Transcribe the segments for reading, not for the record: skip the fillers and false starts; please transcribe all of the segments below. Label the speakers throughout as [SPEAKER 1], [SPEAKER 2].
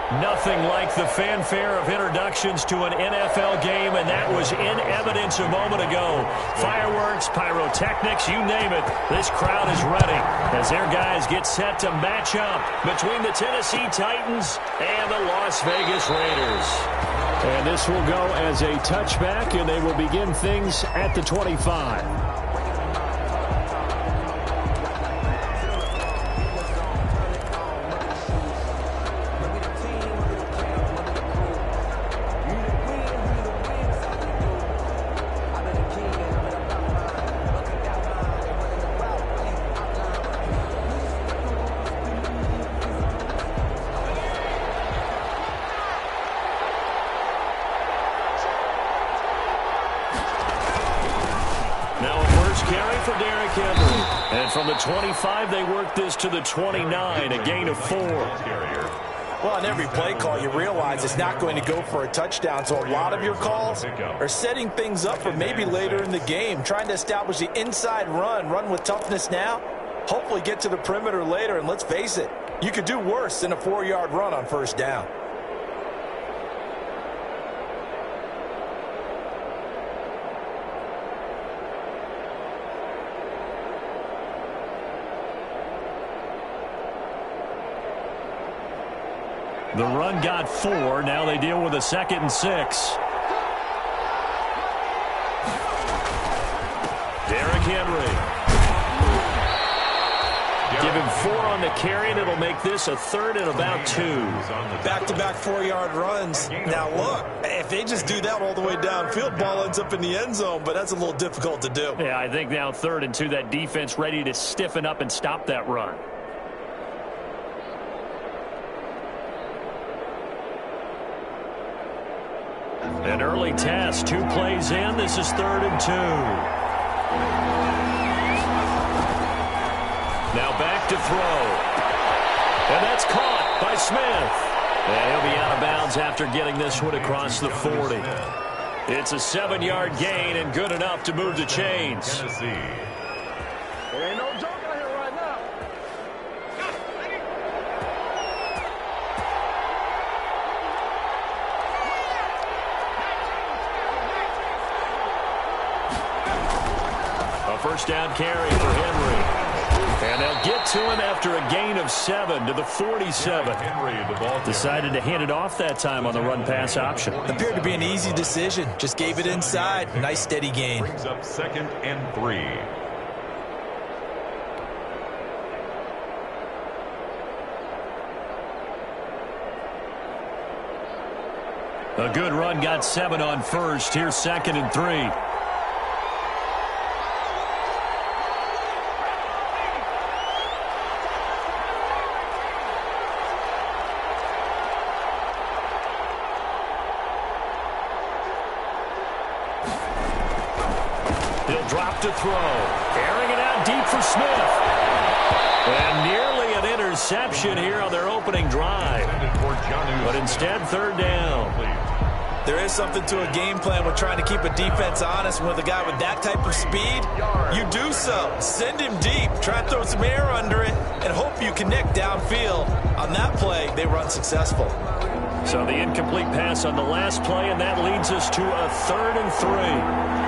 [SPEAKER 1] Nothing like the fanfare of introductions to an NFL game, and that was in evidence a moment ago. Fireworks, pyrotechnics, you name it. This crowd is ready as their guys get set to match up between the Tennessee Titans and the Las Vegas Raiders. And this will go as a touchback, and they will begin things at the 25. And from the 25, they work this to the 29, a gain of 4.
[SPEAKER 2] Well, on every play call, you realize it's not going to go for a touchdown, so a lot of your calls are setting things up for maybe later in the game, trying to establish the inside run with toughness now, hopefully get to the perimeter later, and let's face it, you could do worse than a 4-yard run on first down.
[SPEAKER 1] The run got 4. Now they deal with a 2nd and 6. Derrick Henry. Give him 4 on the carry, and it'll make this a 3rd and about 2.
[SPEAKER 2] Back-to-back 4-yard runs. Now, look, if they just do that all the way downfield, ball ends up in the end zone, but that's a little difficult to do.
[SPEAKER 1] Yeah, I think now 3rd and 2, that defense ready to stiffen up and stop that run. An early test, 2 plays in. This is 3rd and 2. Now back to throw. And that's caught by Smith. And he'll be out of bounds after getting this one across the 40. It's a 7-yard gain and good enough to move the chains.
[SPEAKER 3] There ain't no joke out here right now.
[SPEAKER 1] A first down carry for Henry. And they'll get to him after a gain of 7 to the 47. Decided to hand it off that time on the run-pass option.
[SPEAKER 2] Appeared to be an easy decision. Just gave it inside. Nice steady gain.
[SPEAKER 4] Brings up 2nd and 3.
[SPEAKER 1] A good run got 7 on first. Here's 2nd and 3. To throw. Airing it out deep for Smith. And nearly an interception here on their opening drive. But instead, 3rd down.
[SPEAKER 2] There is something to a game plan with trying to keep a defense honest. With a guy with that type of speed, you do so. Send him deep. Try and throw some air under it and hope you connect downfield. On that play, they were unsuccessful.
[SPEAKER 1] So the incomplete pass on the last play, and that leads us to a 3rd and 3.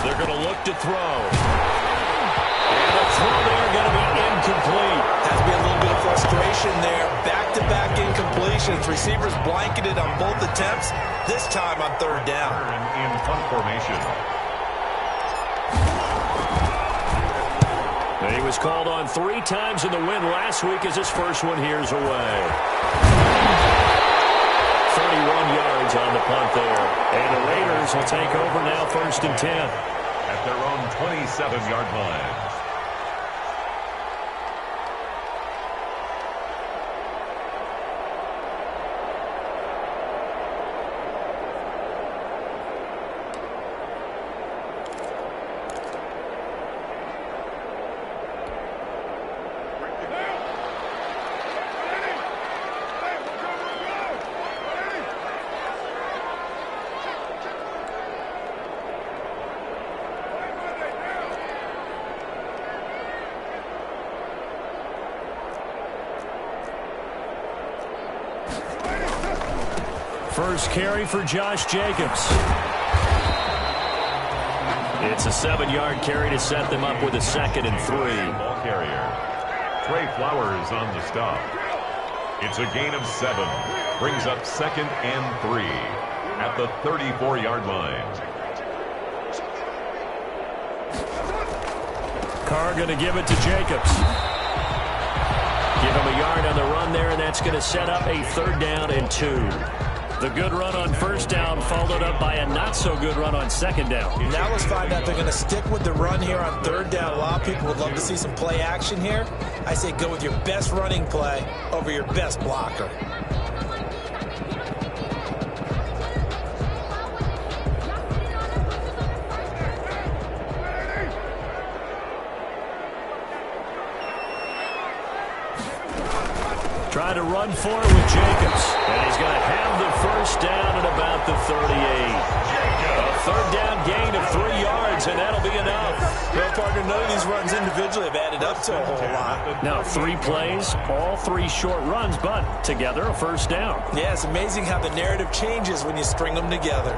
[SPEAKER 1] They're going to look to throw. And the throw there going to be incomplete.
[SPEAKER 2] Has to be a little bit of frustration there. Back-to-back incompletions. Receivers blanketed on both attempts. This time on 3rd down.
[SPEAKER 4] In punt formation.
[SPEAKER 1] And he was called on 3 times in the win last week as his first one here's away. 31 yards on the punt there. And the Raiders will take over now 1st and 10.
[SPEAKER 4] At their own 27-yard line.
[SPEAKER 1] First carry for Josh Jacobs. It's a 7-yard carry to set them up with a 2nd and 3.
[SPEAKER 4] Ball carrier. Trey Flowers on the stop. It's a gain of 7. Brings up 2nd and 3 at the 34-yard line.
[SPEAKER 1] Carr going to give it to Jacobs. Give him a yard on the run there, and that's going to set up a 3rd down and 2. The good run on 1st down followed up by a not-so-good run on 2nd down.
[SPEAKER 2] Now let's find out they're going to stick with the run here on 3rd down. A lot of people would love to see some play action here. I say go with your best running play over your best blocker.
[SPEAKER 1] Trying to run for it with Jacobs. And he's going to have the 1st down at about the 38. A 3rd down gain of 3 yards, and that'll be enough.
[SPEAKER 2] Well, partner, none of these runs individually have added up to a whole lot.
[SPEAKER 1] Now 3 plays, all 3 short runs, but together a 1st down.
[SPEAKER 2] Yeah, it's amazing how the narrative changes when you string them together.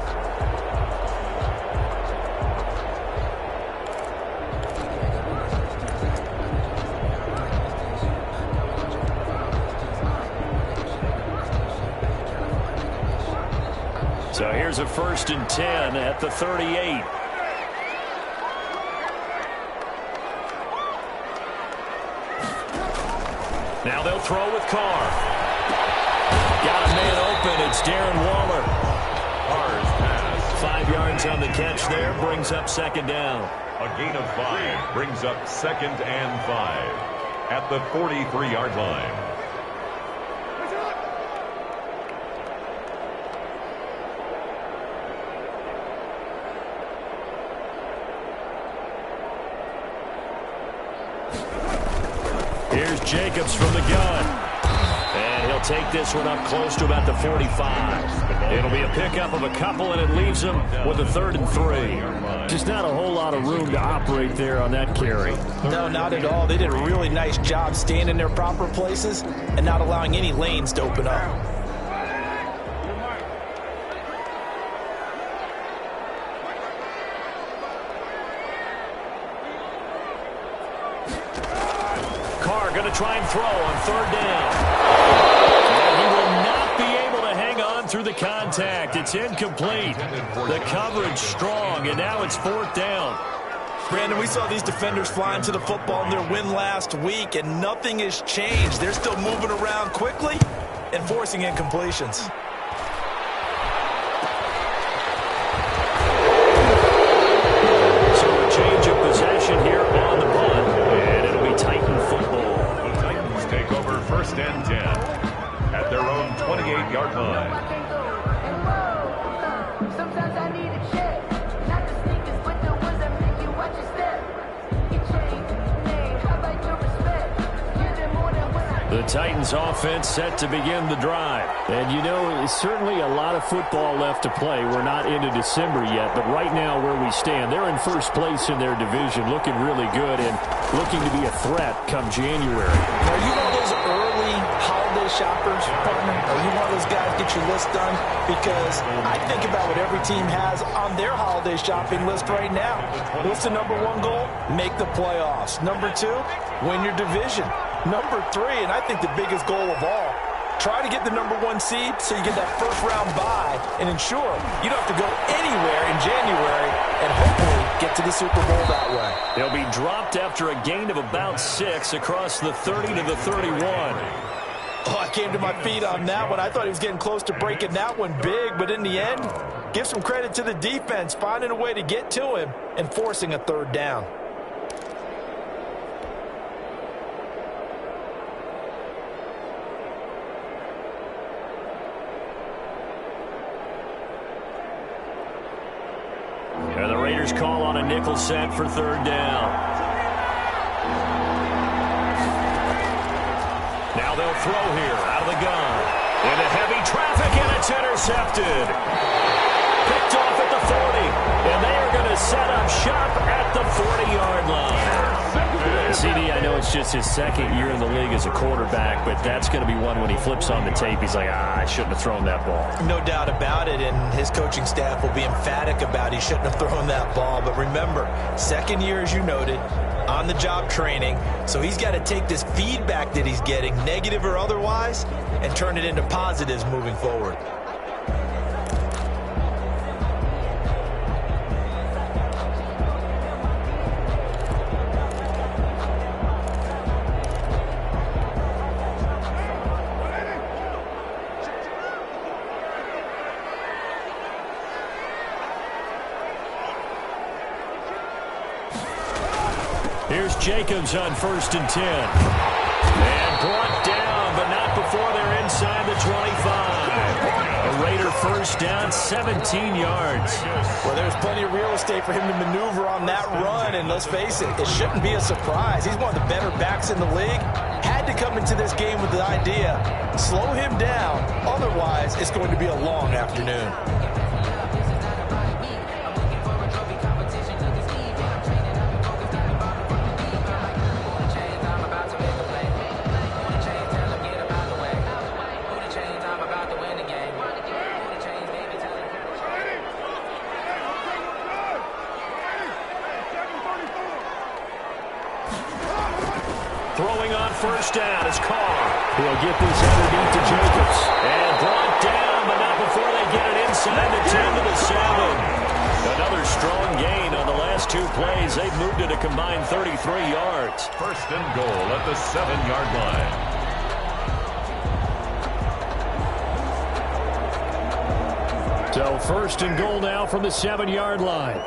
[SPEAKER 1] So here's a 1st and 10 at the 38. Now they'll throw with Carr. Got a man open. It's Darren Waller.
[SPEAKER 4] Carr's pass.
[SPEAKER 1] 5 yards on the catch there. Brings up 2nd down.
[SPEAKER 4] A gain of 5 brings up 2nd and 5 at the 43-yard line.
[SPEAKER 1] Here's Jacobs from the gun. And he'll take this one up close to about the 45. It'll be a pickup of a couple, and it leaves him with a 3rd and 3. Just not a whole lot of room to operate there on that carry.
[SPEAKER 2] No, not at all. They did a really nice job staying in their proper places and not allowing any lanes to open up.
[SPEAKER 1] Going to try and throw on 3rd down. And he will not be able to hang on through the contact. It's incomplete. The coverage strong, and now it's 4th down.
[SPEAKER 2] Brandon, we saw these defenders flying to the football in their win last week, and nothing has changed. They're still moving around quickly and forcing incompletions.
[SPEAKER 1] So a change of possession here on the punt, and it'll be Titan football.
[SPEAKER 4] Take over 1st and 10 at their own 28-yard line.
[SPEAKER 5] Sometimes I need a check, not the sneakers, but the ones that make you watch your step. You change name, how about your respect? You're the more than when I
[SPEAKER 1] The Titans offense set to begin the drive. And you know, certainly a lot of football left to play. We're not into December yet, but right now where we stand, they're in 1st place in their division, looking really good and looking to be a threat come January.
[SPEAKER 2] Are you one of those early holiday shoppers, partner? Are you one of those guys get your list done? Because I think about what every team has on their holiday shopping list right now. What's the number 1 goal? Make the playoffs. Number 2, win your division. Number 3, and I think the biggest goal of all, try to get the number 1 seed so you get that 1st round bye and ensure you don't have to go anywhere in January and hopefully get to the Super Bowl that way.
[SPEAKER 1] They'll be dropped after a gain of about 6 across the 30 to the 31.
[SPEAKER 2] Oh, I came to my feet on that one. I thought he was getting close to breaking that one big, but in the end, give some credit to the defense, finding a way to get to him and forcing a 3rd down.
[SPEAKER 1] And the Raiders call on a nickel set for 3rd down. Now they'll throw here out of the gun. Into heavy traffic, and it's intercepted. Picked off at the 40. And they are going to set up shop at the 40-yard line. CD, I know it's just his second year in the league as a quarterback, but that's going to be one when he flips on the tape, he's like, I shouldn't have thrown that ball.
[SPEAKER 2] No doubt about it, and his coaching staff will be emphatic about he shouldn't have thrown that ball. But remember, second year, as you noted, on-the-job training, so he's got to take this feedback that he's getting, negative or otherwise, and turn it into positives moving forward.
[SPEAKER 1] Here's Jacobs on 1st and 10. And brought down, but not before they're inside the 25. A Raider first down, 17 yards.
[SPEAKER 2] Well, there's plenty of real estate for him to maneuver on that run, and let's face it, it shouldn't be a surprise. He's one of the better backs in the league. Had to come into this game with the idea, slow him down, otherwise it's going to be a long afternoon.
[SPEAKER 1] Throwing on first down is Carr. He'll get this underneath to Jacobs. And brought down, but not before they get it inside the 10 to the 7. Another strong gain on the last two plays. They've moved it a combined 33 yards.
[SPEAKER 4] First and goal at the 7-yard line.
[SPEAKER 1] So first and goal now from the 7-yard line.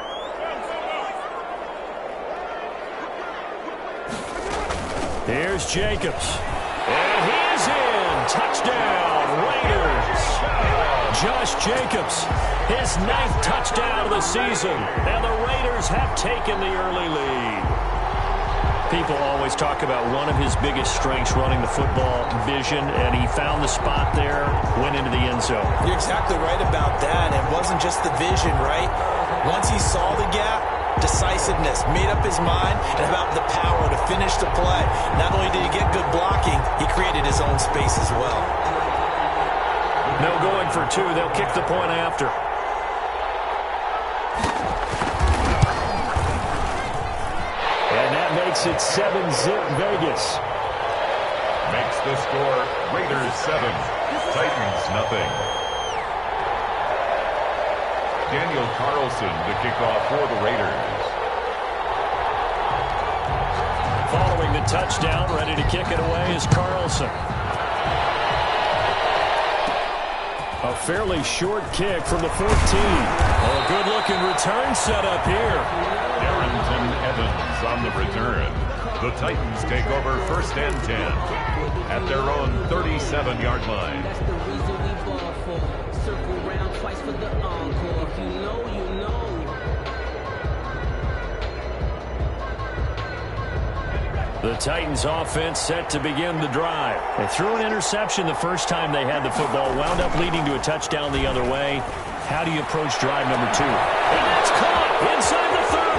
[SPEAKER 1] Here's Jacobs. And he's in. Touchdown, Raiders. Josh Jacobs, his 9th touchdown of the season. And the Raiders have taken the early lead. People always talk about one of his biggest strengths running the football, vision, and he found the spot there, went into the end zone.
[SPEAKER 2] You're exactly right about that. It wasn't just the vision, right? Once he saw the gap, decisiveness, made up his mind, and about the power to finish the play. Not only did he get good blocking, he created his own space as well.
[SPEAKER 1] No going for two. They'll kick the point after. And that makes it 7-zip Vegas.
[SPEAKER 4] Makes the score Raiders 7, Titans nothing. Daniel Carlson to kick off for the Raiders.
[SPEAKER 1] Following the touchdown, ready to kick it away is Carlson. A fairly short kick from the 14. Oh, good-looking return set up here.
[SPEAKER 4] Darrington Evans on the return. The Titans take over 1st and 10 at their own 37-yard line.
[SPEAKER 6] That's the reason we ball for. Circle round twice for the encore. If you know, you know.
[SPEAKER 1] The Titans offense set to begin the drive. They threw an interception the first time they had the football, wound up leading to a touchdown the other way. How do you approach drive number 2? And that's caught inside the 30.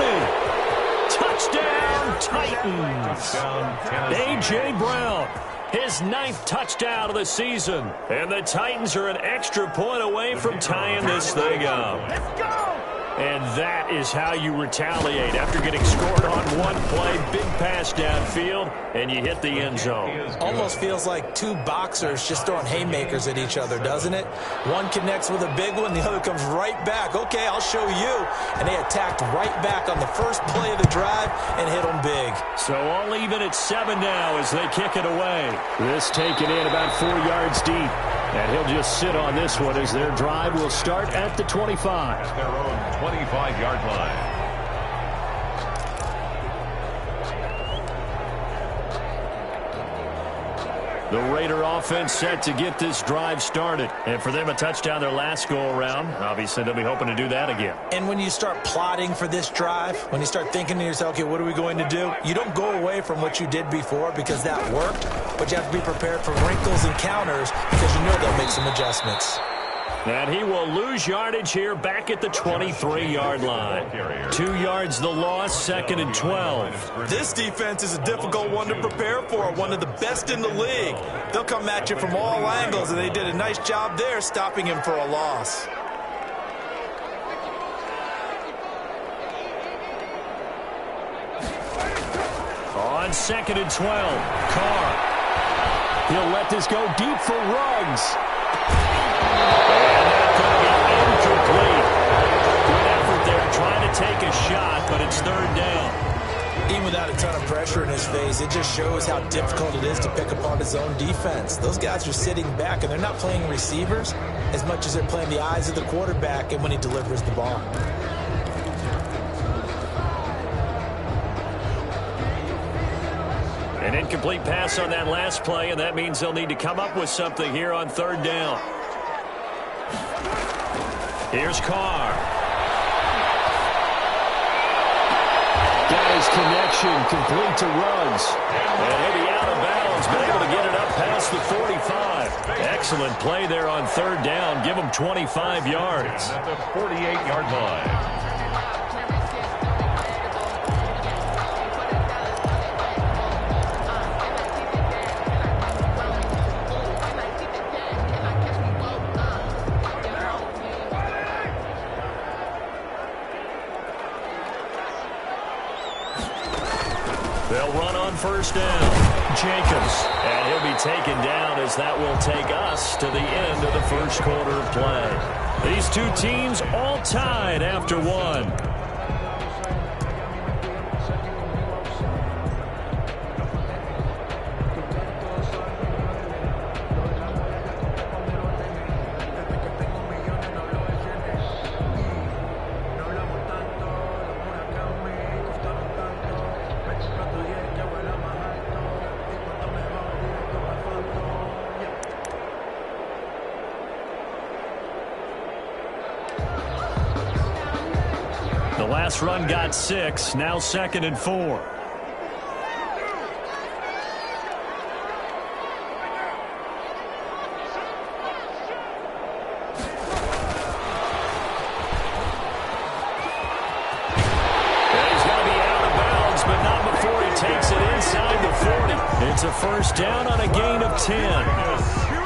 [SPEAKER 1] Touchdown, Titans. A.J. Brown, his 9th touchdown of the season. And the Titans are an extra point away from tying this thing up.
[SPEAKER 3] Let's go!
[SPEAKER 1] And that is how you retaliate after getting scored on one play, big pass downfield, and you hit the end zone.
[SPEAKER 2] Almost feels like two boxers just throwing haymakers at each other, doesn't it? One connects with a big one, the other comes right back. Okay, I'll show you. And they attacked right back on the first play of the drive and hit them big.
[SPEAKER 1] So all even at 7 now as they kick it away. This taken in about 4 yards deep. And he'll just sit on this one as their drive will start at the 25.
[SPEAKER 4] At their own 25-yard line.
[SPEAKER 1] The Raider offense set to get this drive started. And for them, a touchdown their last go-around. Obviously, they'll be hoping to do that again.
[SPEAKER 2] And when you start plotting for this drive, when you start thinking to yourself, okay, what are we going to do? You don't go away from what you did before because that worked, but you have to be prepared for wrinkles and counters because you know they'll make some adjustments.
[SPEAKER 1] And he will lose yardage here back at the 23-yard line. 2 yards the loss, 2nd and 12.
[SPEAKER 2] This defense is a difficult one to prepare for, one of the best in the league. They'll come at you from all angles, and they did a nice job there stopping him for a loss.
[SPEAKER 1] On 2nd and 12, Carr. He'll let this go deep for Ruggs. And that's going to be incomplete. Good effort there trying to take a shot, but it's 3rd down.
[SPEAKER 2] Even without a ton of pressure in his face, it just shows how difficult it is to pick apart his own defense. Those guys are sitting back, and they're not playing receivers as much as they're playing the eyes of the quarterback and when he delivers the ball.
[SPEAKER 1] An incomplete pass on that last play, and that means they'll need to come up with something here on 3rd down. Here's Carr. Got his connection complete to Ruggs. And he'll be out of bounds, but able to get it up past the 45. Excellent play there on 3rd down. Give him 25 yards.
[SPEAKER 4] At the 48-yard line.
[SPEAKER 1] They'll run on 1st down. Jacobs. And he'll be taken down as that will take us to the end of the 1st quarter of play. These two teams all tied after 1. The last run got 6, now 2nd and 4. It's a 1st down on a gain of 10.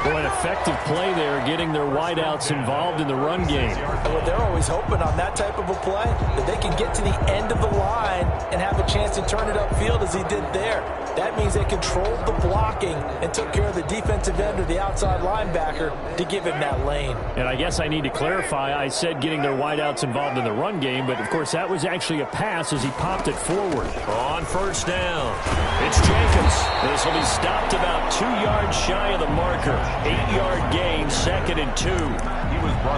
[SPEAKER 1] Boy, an effective play there, getting their wideouts involved in the run game.
[SPEAKER 2] Well, they're always hoping on that type of a play that they can get to the end of the line and have a chance to turn it upfield as he did there. That means they controlled the blocking and took care of the defensive end or the outside linebacker to give him that lane.
[SPEAKER 1] And I guess I need to clarify, I said getting their wideouts involved in the run game, but of course that was actually a pass as he popped it forward. On 1st down, it's Jacobs. This will be stopped about 2 yards shy of the marker. 8-yard gain, 2nd and 2.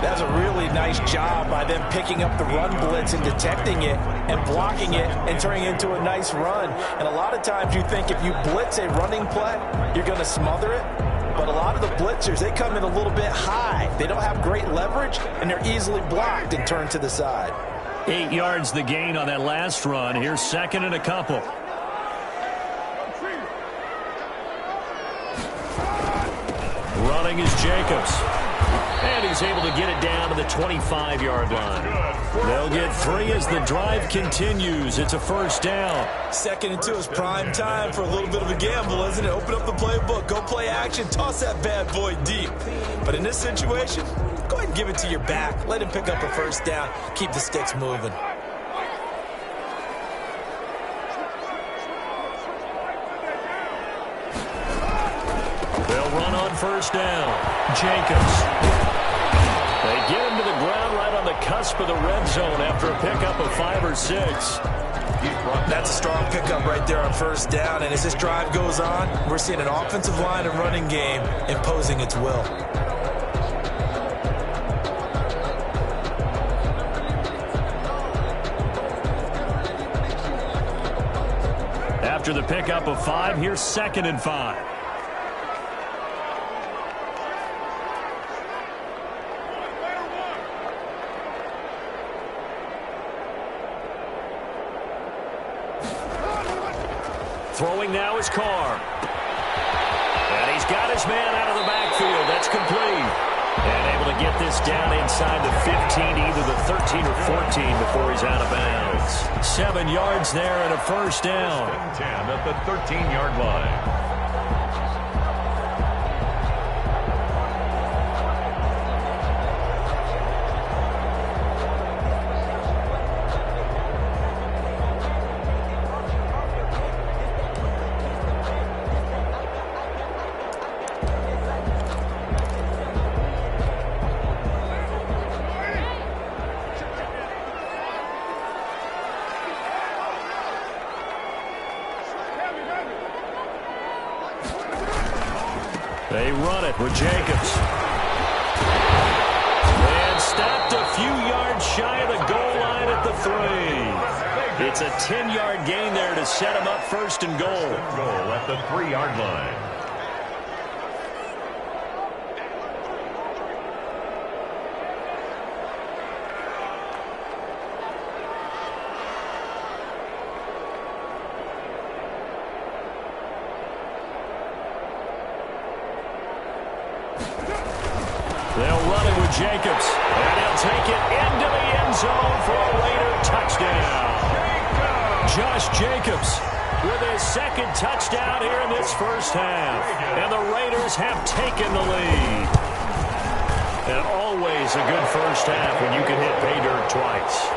[SPEAKER 2] That's a really nice job by them picking up the run blitz and detecting it and blocking it and turning it into a nice run. And a lot of times you think if you blitz a running play, you're going to smother it. But a lot of the blitzers, they come in a little bit high. They don't have great leverage, and they're easily blocked and turned to the side.
[SPEAKER 1] 8 yards the gain on that last run. Here's 2nd and a couple. Running is Jacobs. And he's able to get it down to the 25-yard line. They'll get 3 as the drive continues. It's a 1st down.
[SPEAKER 2] 2nd and 2 is prime time for a little bit of a gamble, isn't it? Open up the playbook, go play action, toss that bad boy deep. But in this situation, go ahead and give it to your back. Let him pick up a 1st down. Keep the sticks moving.
[SPEAKER 1] They'll run on 1st down. Jacobs. They get him to the ground right on the cusp of the red zone after a pickup of 5 or 6.
[SPEAKER 2] That's a strong pickup right there on 1st down. And as this drive goes on, we're seeing an offensive line and running game imposing its will.
[SPEAKER 1] After the pickup of 5, here's 2nd and 5. Throwing now is Carr. And he's got his man out of the backfield. That's complete. And able to get this down inside the 15, either the 13 or 14 before he's out of bounds. 7 yards there and a first down.
[SPEAKER 4] 10 at the 13-yard line.
[SPEAKER 1] They run it with Jacobs. And stopped a few yards shy of the goal line at the 3. It's a 10-yard gain there to set him up first and goal.
[SPEAKER 4] Goal at the 3-yard line.
[SPEAKER 1] They'll run it with Jacobs. And he'll take it into the end zone for a Raider touchdown. Josh Jacobs with his second touchdown here in this first half. And the Raiders have taken the lead. And always a good first half when you can hit pay dirt twice.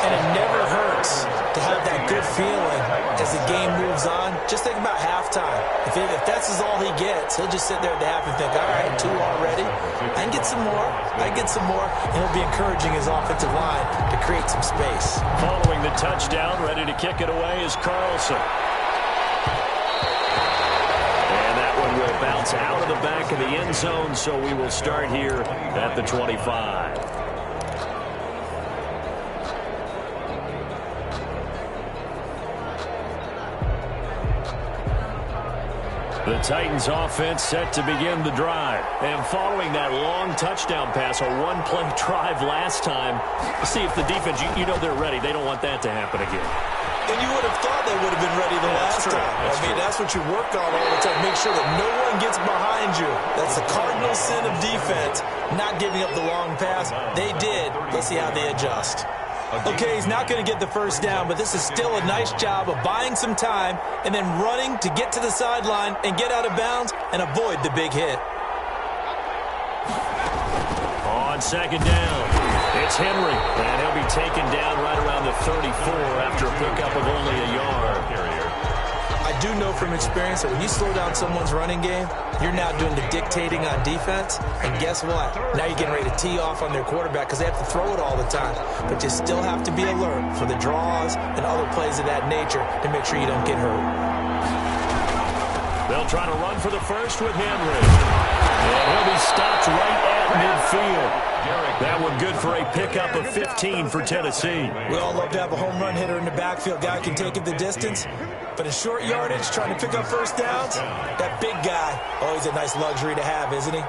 [SPEAKER 2] And it never hurts to have that good feeling as the game moves on. Just think about halftime. If that's all he gets, he'll just sit there at the half and think, all right, 2 already. I can get some more. I can get some more. And he'll be encouraging his offensive line to create some space.
[SPEAKER 1] Following the touchdown, ready to kick it away is Carlson. And that one will bounce out of the back of the end zone, so we will start here at the 25. The Titans offense set to begin the drive. And following that long touchdown pass, a one-play drive last time, see if the defense, you know they're ready. They don't want that to happen again.
[SPEAKER 2] And you would have thought they would have been ready the last time. That's what you work on all the time. Make sure that no one gets behind you. That's the cardinal sin of defense, not giving up the long pass. They did. Let's see how they adjust. Okay, he's not going to get the first down, but this is still a nice job of buying some time and then running to get to the sideline and get out of bounds and avoid the big hit.
[SPEAKER 1] On second down, it's Henry, and he'll be taken down right around the 34 after a pickup of only a yard.
[SPEAKER 2] I do know from experience that when you slow down someone's running game, you're now doing the dictating on defense, and guess what? Now you're getting ready to tee off on their quarterback because they have to throw it all the time. But you still have to be alert for the draws and other plays of that nature to make sure you don't get hurt.
[SPEAKER 1] They'll try to run for the first with Henry. And he'll be stopped right at midfield. That one good for a pickup of 15 for Tennessee.
[SPEAKER 2] We all love to have a home run hitter in the backfield. Guy can take it the distance. But in short yardage, trying to pick up first downs, that big guy, always a nice luxury to have, isn't he?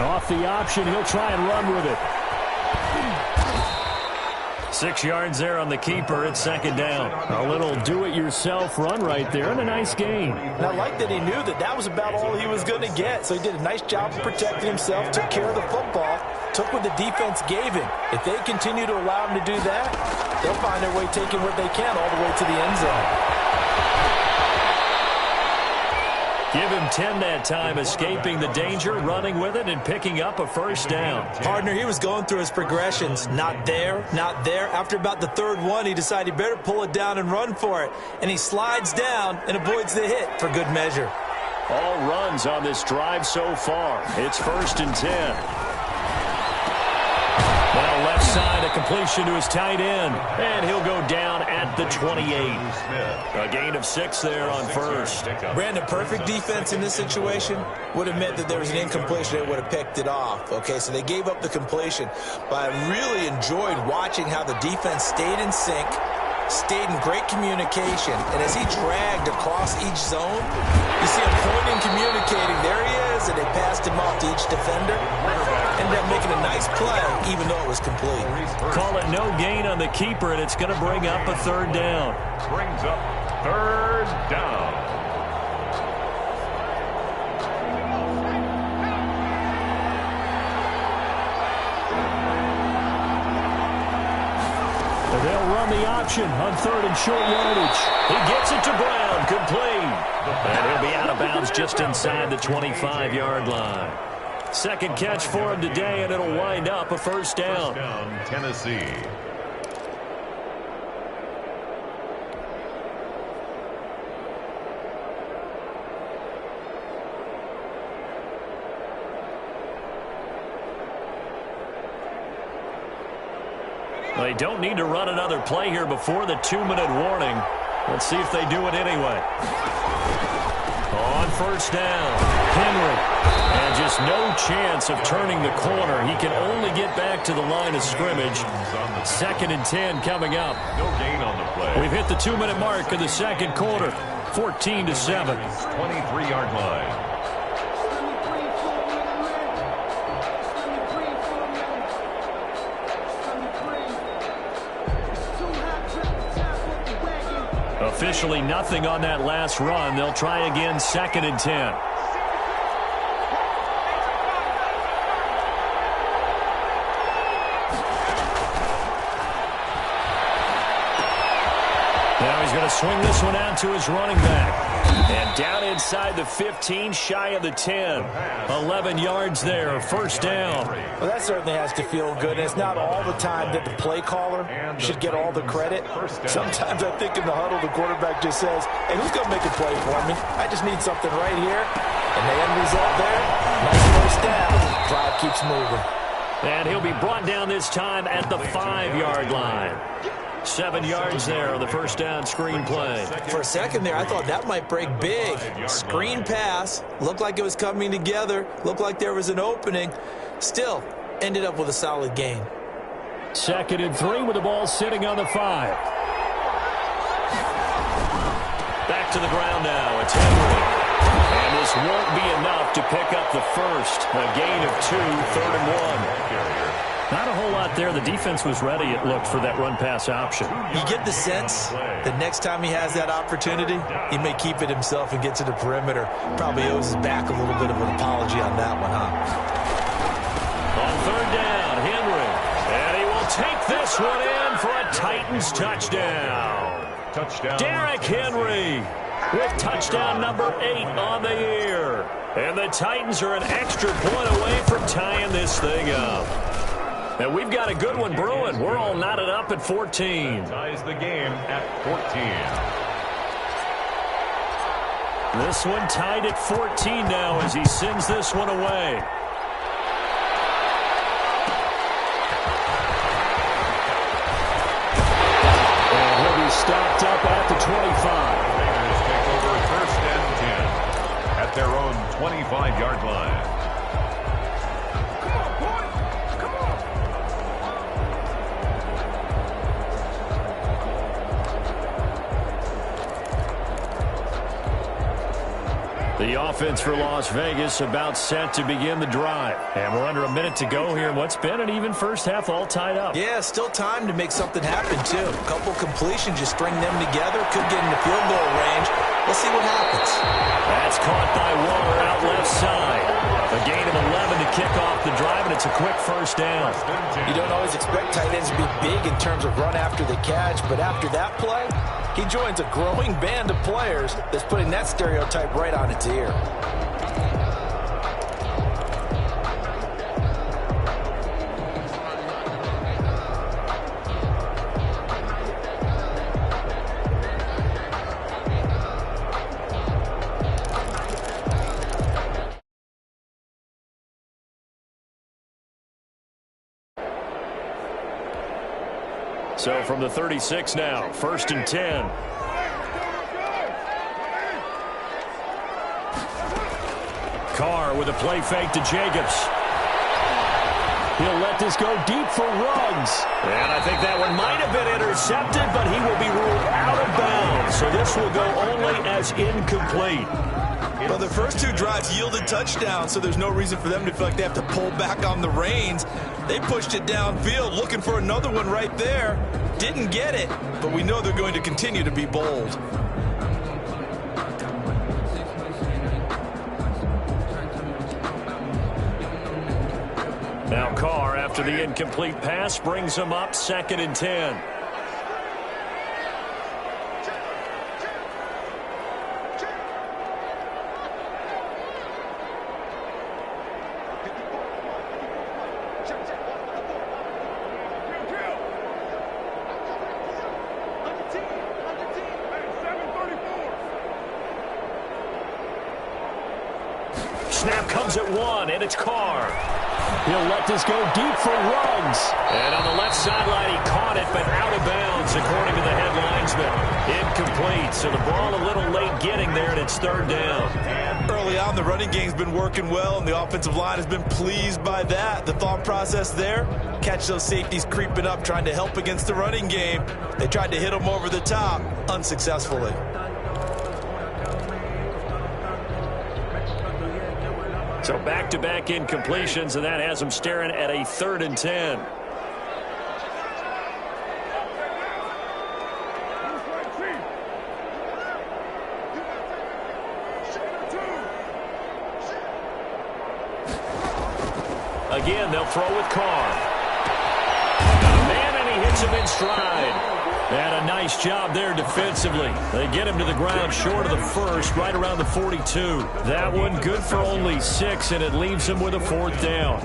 [SPEAKER 1] Off the option, he'll try and run with it. 6 yards there on the keeper at second down. A little do-it-yourself run right there and a nice gain.
[SPEAKER 2] And I like that he knew that that was about all he was going to get. So he did a nice job of protecting himself, took care of the football, took what the defense gave him. If they continue to allow him to do that, they'll find their way taking what they can all the way to the end zone.
[SPEAKER 1] Give him 10 that time, escaping the danger, running with it, and picking up a first down.
[SPEAKER 2] Partner, he was going through his progressions. Not there, not there. After about the third one, he decided he better pull it down and run for it. And he slides down and avoids the hit for good measure.
[SPEAKER 1] All runs on this drive so far. It's 1st and 10. Now left side, a completion to his tight end. And he'll go down at the 28. A gain of 6 there on first.
[SPEAKER 2] Brandon, perfect defense in this situation would have meant that there was an incompletion. They would have picked it off. Okay, so they gave up the completion. But I really enjoyed watching how the defense stayed in sync, stayed in great communication. And as he dragged across each zone, you see him pointing, communicating. There he is, and they passed him off to each defender. Ended up making a nice play, even though it was complete.
[SPEAKER 1] Call it no gain on the keeper, and it's going to bring up a third down.
[SPEAKER 4] Brings up third down.
[SPEAKER 1] option on 3rd and short yardage. He gets it to Brown, complete. And he'll be out of bounds just inside the 25-yard line. Second catch for him today, and it'll wind up a first down.
[SPEAKER 4] First down, Tennessee.
[SPEAKER 1] They don't need to run another play here before the 2-minute warning. Let's see if they do it anyway. On first down, Henry. And just no chance of turning the corner. He can only get back to the line of scrimmage. 2nd and 10 coming up.
[SPEAKER 4] No gain on the play.
[SPEAKER 1] We've hit the 2-minute mark of the second quarter. 14-7.
[SPEAKER 4] 23-yard line.
[SPEAKER 1] Officially nothing on that last run. They'll try again, 2nd and 10. Now he's going to swing this one out to his running back. And down inside the 15, shy of the 10. 11 yards there, first down.
[SPEAKER 2] Well, that certainly has to feel good. And it's not all the time that the play caller should get all the credit. Sometimes I think in the huddle, the quarterback just says, hey, who's going to make a play for me? I just need something right here. And the end result there, nice first down. Drive keeps moving.
[SPEAKER 1] And he'll be brought down this time at the 5-yard line. 7 yards there on the first down screen play.
[SPEAKER 2] For a second there, I thought that might break big. Screen pass. Looked like it was coming together. Looked like there was an opening. Still, ended up with a solid gain.
[SPEAKER 1] 2nd and 3 with the ball sitting on the 5. Back to the ground now. It's Henry. And this won't be enough to pick up the first. A gain of 2, 3rd and 1. Not a whole lot there. The defense was ready, it looked, for that run-pass option.
[SPEAKER 2] You get the sense that next time he has that opportunity, he may keep it himself and get to the perimeter. Probably owes his back a little bit of an apology on that one, huh?
[SPEAKER 1] On 3rd down, Henry. And he will take this one in for a Titans touchdown.
[SPEAKER 4] Touchdown.
[SPEAKER 1] Derrick Henry with touchdown number 8 on the year. And the Titans are an extra point away from tying this thing up. And we've got a good one brewing. We're all knotted up at 14.
[SPEAKER 4] Ties the game at 14.
[SPEAKER 1] This one tied at 14 now as he sends this one away. And he'll be stopped up at the 25.
[SPEAKER 4] Raiders take over 1st and 10 at their own 25-yard line.
[SPEAKER 1] The offense for Las Vegas about set to begin the drive. And we're under a minute to go here in what's been an even first half, all tied up.
[SPEAKER 2] Yeah, still time to make something happen, too. A couple completions, just string them together. Could get into field goal range. Let's see what happens.
[SPEAKER 1] That's caught by Waller out left side. A gain of 11 to kick off the drive, and it's a quick first down.
[SPEAKER 2] You don't always expect tight ends to be big in terms of run after the catch, but after that play, he joins a growing band of players that's putting that stereotype right on its ear.
[SPEAKER 1] So from the 36 now, 1st and 10. Carr with a play fake to Jacobs. He'll let this go deep for Ruggs. And I think that one might have been intercepted, but he will be ruled out of bounds. So this will go only as incomplete.
[SPEAKER 2] Well, the first 2 drives yielded touchdowns, so there's no reason for them to feel like they have to pull back on the reins. They pushed it downfield, looking for another one right there. Didn't get it, but we know they're going to continue to be bold.
[SPEAKER 1] Now Carr, after the incomplete pass, brings him up 2nd and 10. Snap comes at 1, and it's Carr. He'll let this go deep for Ruggs. And on the left sideline, he caught it, but out of bounds, according to the head linesman. Incomplete, so the ball a little late getting there, and it's third down.
[SPEAKER 2] Early on, the running game's been working well, and the offensive line has been pleased by that. The thought process there, catch those safeties creeping up, trying to help against the running game. They tried to hit them over the top, unsuccessfully.
[SPEAKER 1] So back-to-back incompletions, and that has them staring at a 3rd and 10. Again, they'll throw with Carr. Man, and he hits him in stride. And a nice job there defensively. They get him to the ground short of the first, right around the 42. That one good for only 6, and it leaves him with a 4th down.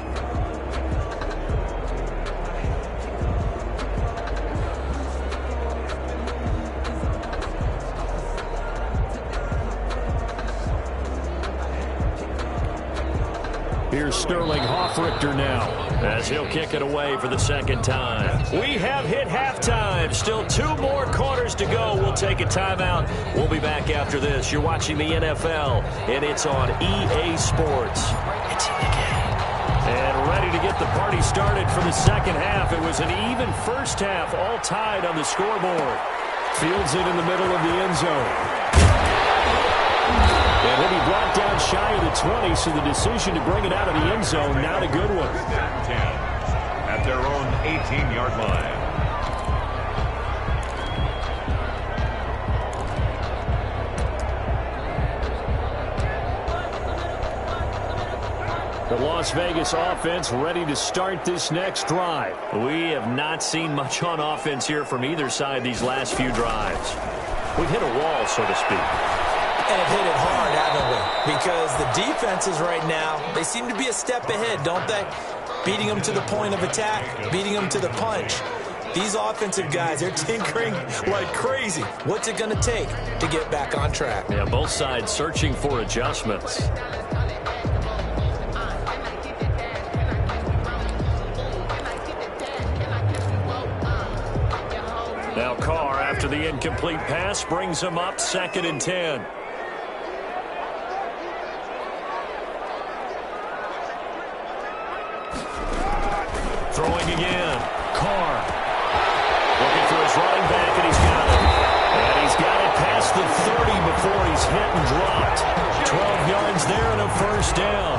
[SPEAKER 1] Here's Sterling Hoffrichter now, as he'll kick it away for the 2nd time. We have hit halftime. Still 2 more quarters to go. We'll take a timeout. We'll be back after this. You're watching the NFL, and it's on EA Sports. It's in the game. And ready to get the party started for the second half. It was an even first half, all tied on the scoreboard. Fields it in the middle of the end zone. And he'll be brought down shy of the 20, so the decision to bring it out of the end zone, not a good one.
[SPEAKER 4] 10 at their own 18-yard line.
[SPEAKER 1] The Las Vegas offense ready to start this next drive. We have not seen much on offense here from either side these last few drives. We've hit a wall, so to speak.
[SPEAKER 2] And hit it hard, haven't we? Because the defenses right now, they seem to be a step ahead, don't they? Beating them to the point of attack, beating them to the punch. These offensive guys, they're tinkering like crazy. What's it going to take to get back on track?
[SPEAKER 1] Yeah, both sides searching for adjustments. Now Carr, after the incomplete pass, brings him up 2nd and 10. Throwing again. Carr. Looking for his running back, and he's got it. And he's got it past the 30 before he's hit and dropped. 12 yards there and a 1st down.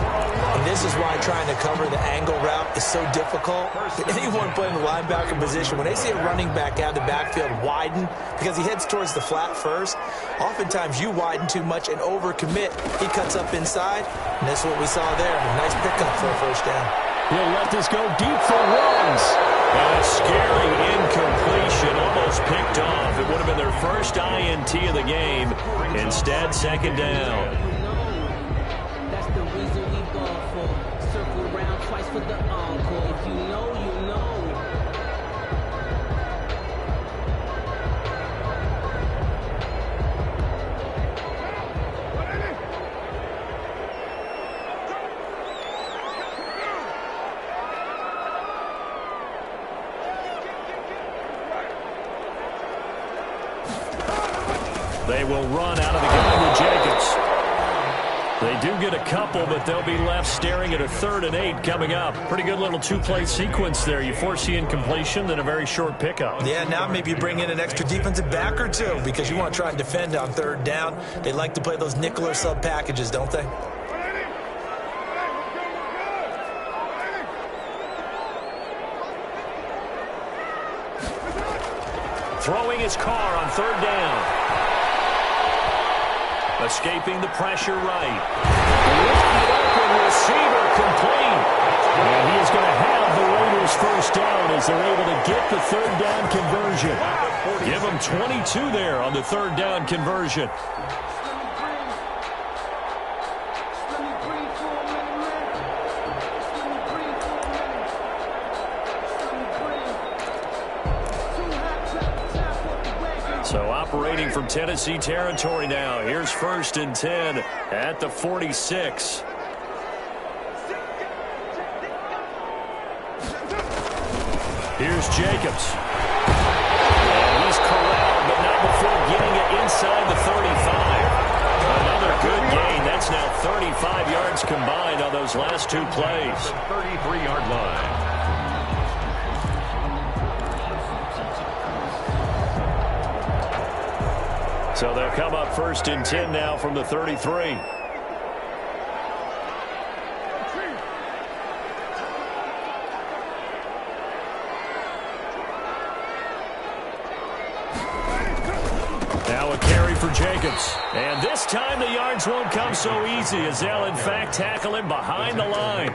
[SPEAKER 2] And this is why trying to cover the angle route is so difficult. Anyone playing the linebacker position, when they see a running back out of the backfield widen, because he heads towards the flat first, oftentimes you widen too much and overcommit. He cuts up inside, and that's what we saw there. A nice pickup for a 1st down.
[SPEAKER 1] He'll let this go deep for Ruggs. And a scary incompletion, almost picked off. It would have been their first INT of the game. Instead, 2nd down.
[SPEAKER 6] That's the reason we ball for. Circle round twice for the encore. If you know, you know.
[SPEAKER 1] They will run out of the gun with Jacobs. They do get a couple, but they'll be left staring at a 3rd and 8 coming up. Pretty good little 2-play sequence there. You force the incompletion, then a very short pickup.
[SPEAKER 2] Yeah, now maybe bring in an extra defensive back or 2 because you want to try and defend on 3rd down. They like to play those nickel or sub packages, don't they?
[SPEAKER 1] Throwing his Carr on 3rd down. Escaping the pressure right. Lifted open receiver complete. And he is going to have the Raiders' 1st down as they're able to get the 3rd down conversion. Give them 22 there on the 3rd down conversion. So operating from Tennessee territory now. Here's 1st and 10 at the 46. Here's Jacobs. And he's corralled, but not before getting it inside the 35. Another good gain. That's now 35 yards combined on those last two plays.
[SPEAKER 4] 33-yard line.
[SPEAKER 1] So they'll come up 1st and 10 now from the 33. Now a carry for Jacobs. And this time the yards won't come so easy as they'll in fact tackle him behind the line.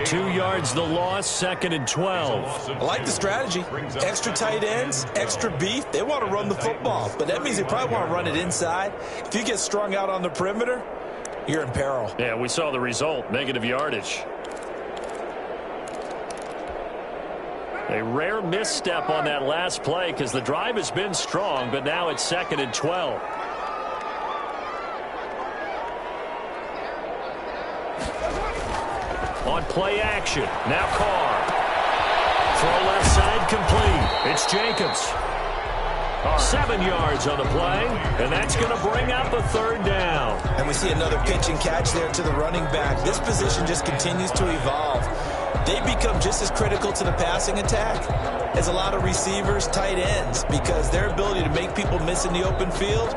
[SPEAKER 1] 2 yards the loss, 2nd and 12.
[SPEAKER 2] I like the strategy. Extra tight ends, extra beef. They want to run the football, but that means they probably want to run it inside. If you get strung out on the perimeter, you're in peril.
[SPEAKER 1] Yeah, we saw the result, negative yardage. A rare misstep on that last play because the drive has been strong, but now it's 2nd and 12. On play action, now Carr. Throw left side complete. It's Jacobs. 7 yards on the play, and that's going to bring up a 3rd down.
[SPEAKER 2] And we see another pitch and catch there to the running back. This position just continues to evolve. They become just as critical to the passing attack as a lot of receivers, tight ends, because their ability to make people miss in the open field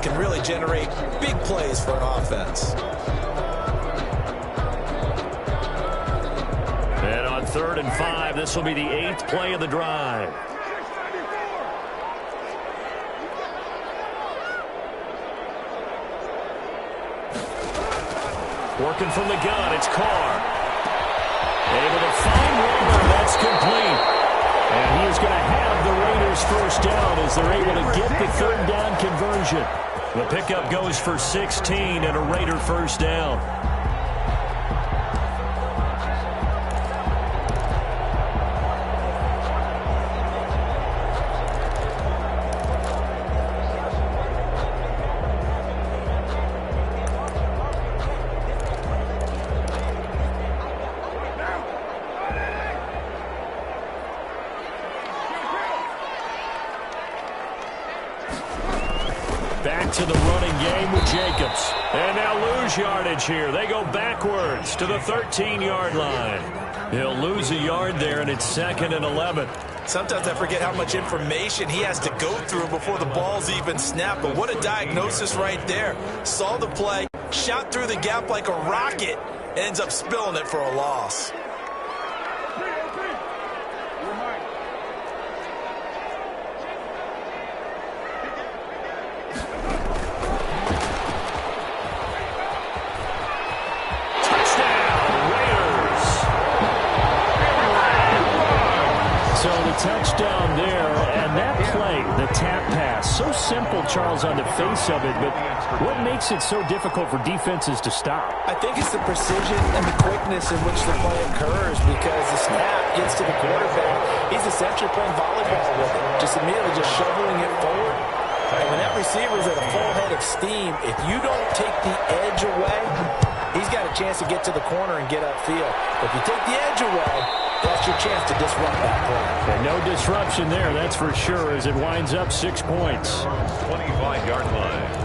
[SPEAKER 2] can really generate big plays for an offense.
[SPEAKER 1] And on 3rd and 5, this will be the 8th play of the drive. Working from the gun, it's Carr. Able to find Waller, that's complete. And he is going to have the Raiders 1st down as they're able to get the 3rd down conversion. The pickup goes for 16 and a Raider 1st down. Back to the running game with Jacobs. And now lose yardage here. They go backwards to the 13-yard line. He'll lose a yard there, and it's 2nd and 11.
[SPEAKER 2] Sometimes I forget how much information he has to go through before the ball's even snapped. But what a diagnosis right there. Saw the play, shot through the gap like a rocket, and ends up spilling it for a loss.
[SPEAKER 1] Touchdown there, and that play, the tap pass, so simple, Charles, on the face of it, but what makes it so difficult for defenses to stop?
[SPEAKER 2] I think it's the precision and the quickness in which the play occurs, because the snap gets to the quarterback. He's essentially playing volleyball with it, just immediately just shoveling it forward. And when that receiver's at a full head of steam, if you don't take the edge away, he's got a chance to get to the corner and get upfield. If you take the edge away, that's your chance to disrupt that play.
[SPEAKER 1] And no disruption there, that's for sure, as it winds up 6 points.
[SPEAKER 4] 25-yard line.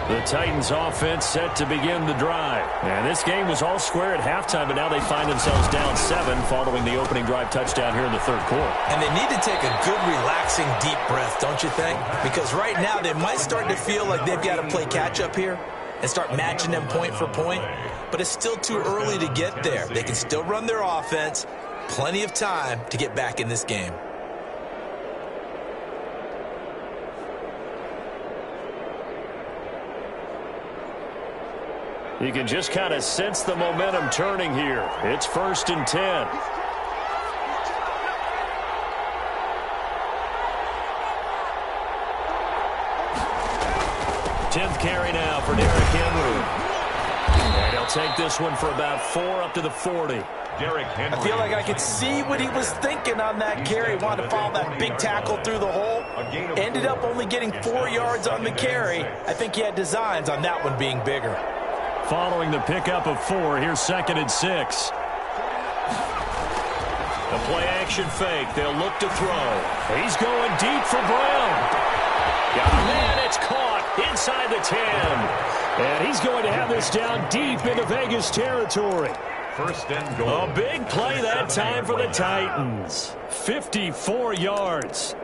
[SPEAKER 1] The Titans offense set to begin the drive. And this game was all square at halftime, but now they find themselves down 7 following the opening drive touchdown here in the 3rd quarter.
[SPEAKER 2] And they need to take a good, relaxing, deep breath, don't you think? Because right now they might start to feel like they've got to play catch-up here and start matching them point for point. But it's still too early to get there. They can still run their offense. Plenty of time to get back in this game.
[SPEAKER 1] You can just kind of sense the momentum turning here. It's 1st and 10. Tenth carry now for Derrick Henry. And he'll take this one for about 4 up to the 40.
[SPEAKER 2] I feel like I could see what he was thinking on that carry. Wanted to follow that big tackle through the hole. Ended up only getting 4 yards on the carry. I think he had designs on that one being bigger.
[SPEAKER 1] Following the pickup of 4, here's 2nd and 6. The play-action fake. They'll look to throw. He's going deep for Brown. And it's caught inside the 10. And he's going to have this down deep into Vegas territory.
[SPEAKER 4] 1st and goal.
[SPEAKER 1] A big play that time for the Titans. 54 yards.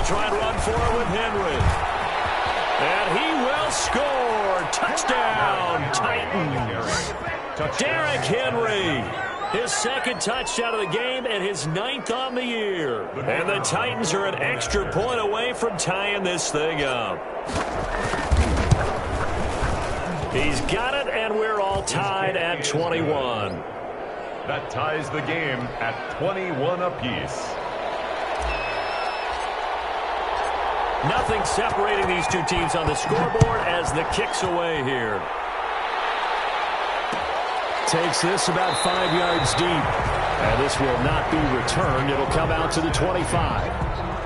[SPEAKER 1] Try and run for it with Henry. And he will score. Touchdown, Titans. Derrick Henry. His 2nd touchdown of the game and his 9th on the year. And the Titans are an extra point away from tying this thing up. He's got it, and we're all tied at 21.
[SPEAKER 4] That ties the game at 21 apiece.
[SPEAKER 1] Nothing separating these two teams on the scoreboard as the kick's away here. Takes this about 5 yards deep. And this will not be returned. It'll come out to the 25.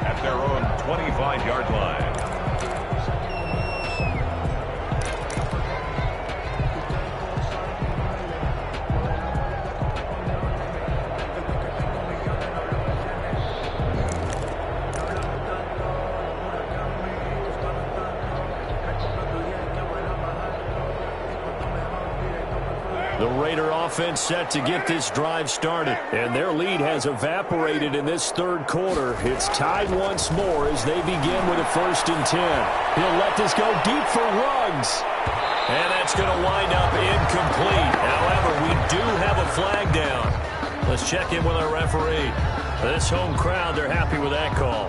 [SPEAKER 4] At their own 25-yard line.
[SPEAKER 1] The Raider offense set to get this drive started, and their lead has evaporated in this 3rd quarter. It's tied once more as they begin with a 1st and 10. He'll let this go deep for Ruggs. And that's going to wind up incomplete. However, we do have a flag down. Let's check in with our referee. This home crowd, they're happy with that call.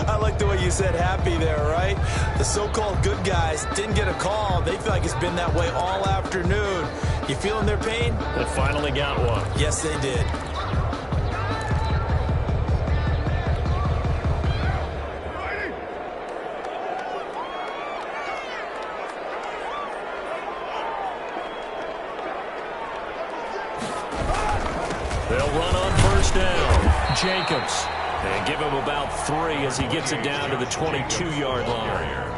[SPEAKER 2] I like the way you said happy there, right? The so-called good guys didn't get a call. They feel like it's been that way all afternoon. You feeling their pain?
[SPEAKER 1] They finally got one.
[SPEAKER 2] Yes, they did.
[SPEAKER 1] They'll run on 1st down. Jacobs. And give him about 3 as he gets it down to the 22-yard line.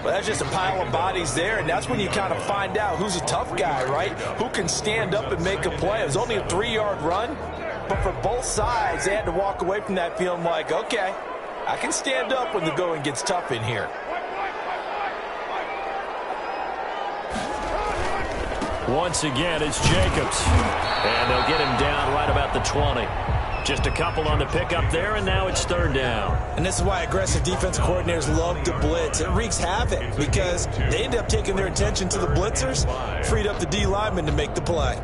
[SPEAKER 2] Well, that's just a pile of bodies there, and that's when you kind of find out who's a tough guy, right? Who can stand up and make a play. It was only a 3-yard run, but for both sides, they had to walk away from that feeling like, okay, I can stand up when the going gets tough in here.
[SPEAKER 1] Once again, it's Jacobs. And they'll get him down right about the 20. Just a couple on the pickup there, and now it's 3rd down.
[SPEAKER 2] And this is why aggressive defense coordinators love to blitz. It wreaks havoc because they end up taking their attention to the blitzers, freed up the D lineman to make the play.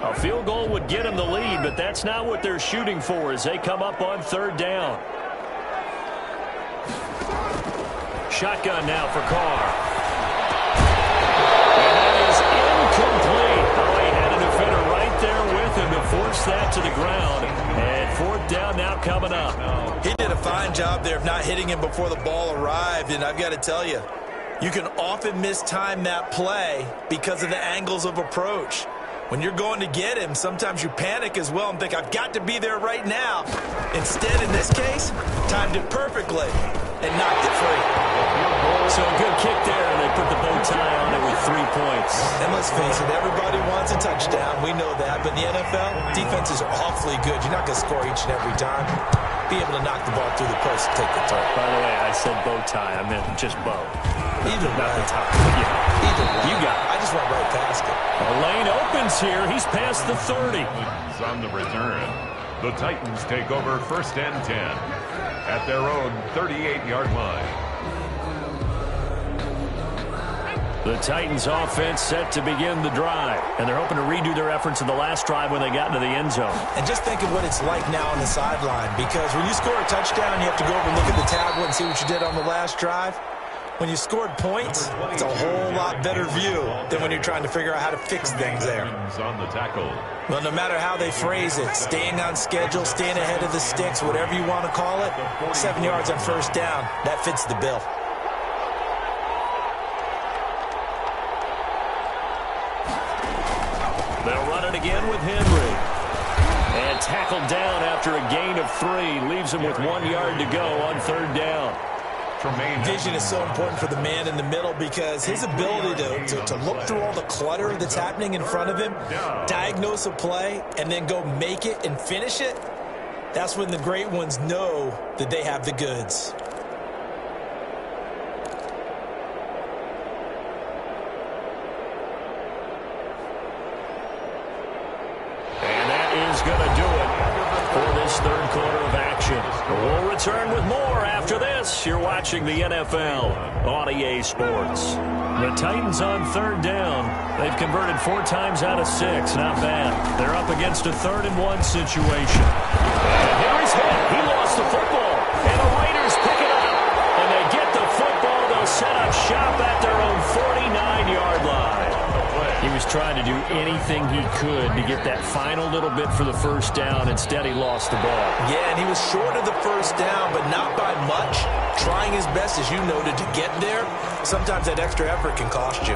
[SPEAKER 1] A field goal would get them the lead, but that's not what they're shooting for as they come up on 3rd down. Shotgun now for Carr. And that is incomplete. Oh, he had a defender right there with him to force that to the ground. And 4th down now coming up.
[SPEAKER 2] He did a fine job there of not hitting him before the ball arrived, and I've got to tell you, you can often mistime that play because of the angles of approach. When you're going to get him, sometimes you panic as well and think, I've got to be there right now. Instead, in this case, timed it perfectly and knocked it free.
[SPEAKER 1] So a good kick there, and they put the bow tie on it with 3 points.
[SPEAKER 2] And let's face it, everybody wants a touchdown. We know that. But in the NFL, defenses are awfully good. You're not going to score each and every time. Be able to knock the ball through the post and take the turn.
[SPEAKER 1] By the way, I said bow tie. I meant just bow.
[SPEAKER 2] Either
[SPEAKER 1] Not
[SPEAKER 2] way.
[SPEAKER 1] the tie. Yeah.
[SPEAKER 2] Either way.
[SPEAKER 1] You got it.
[SPEAKER 2] I just went right past it.
[SPEAKER 1] A lane opens here. He's past the 30.
[SPEAKER 4] On the return, the Titans take over 1st and 10. at their own 38-yard line.
[SPEAKER 1] The Titans offense set to begin the drive, and they're hoping to redo their efforts in the last drive when they got into the end zone.
[SPEAKER 2] And just think of what it's like now on the sideline, because when you score a touchdown, you have to go over and look at the tablet and see what you did on the last drive. When you scored points, it's a whole lot better view than when you're trying to figure out how to fix things there.
[SPEAKER 4] On the tackle.
[SPEAKER 2] Well, no matter how they phrase it, staying on schedule, staying ahead of the sticks, whatever you want to call it, 7 yards on first down, that fits the bill.
[SPEAKER 1] They'll run it again with Henry. And tackled down after a gain of 3. Leaves him with 1 yard to go on third down.
[SPEAKER 2] Vision is so important for the man in the middle because his ability to look through all the clutter that's happening in front of him, diagnose a play, and then go make it and finish it, that's when the great ones know that they have the goods.
[SPEAKER 1] And that is going to do it for this third quarter of action. We'll return with more after this. You're watching the NFL on EA Sports. The Titans on third down. They've converted 4 times out of 6. Not bad. They're up against a 3rd-and-1 situation. And Henry's hit. He lost the football. And the Raiders pick it up. And they get the football. They'll set up shop at their own 49-yard line. He was trying to do anything he could to get that final little bit for the first down. Instead, he lost the ball.
[SPEAKER 2] Yeah, and he was short of the first down, but not by much. Trying his best, as you noted, to get there. Sometimes that extra effort can cost you.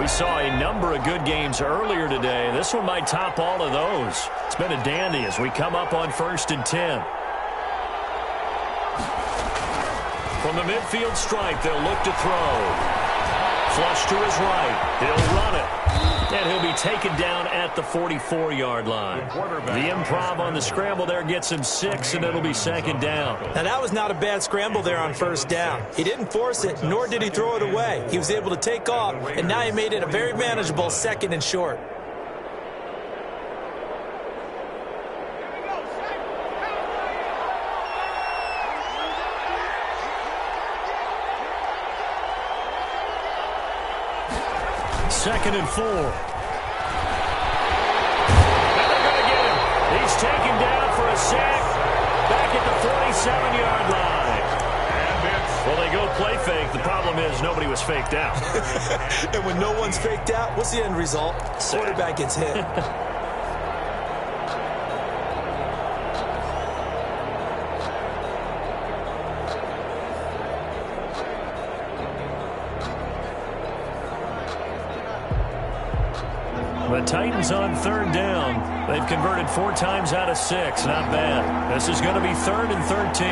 [SPEAKER 1] We saw a number of good games earlier today. This one might top all of those. It's been a dandy as we come up on 1st and 10. From the midfield stripe, they'll look to throw. Flush to his right. He'll run it. And he'll be taken down at the 44-yard line. The improv on the scramble there gets him 6, and it'll be 2nd down.
[SPEAKER 2] Now, that was not a bad scramble there on first down. He didn't force it, nor did he throw it away. He was able to take off, and now he made it a very manageable 2nd and short.
[SPEAKER 1] Second and 4. And they're going to get him. He's taken down for a sack back at the 47-yard line. Well, they go play fake. The problem is nobody was faked out.
[SPEAKER 2] And when no one's faked out, what's the end result? Quarterback gets hit.
[SPEAKER 1] The Titans on third down. They've converted 4 times out of 6. Not bad. This is going to be 3rd and 13.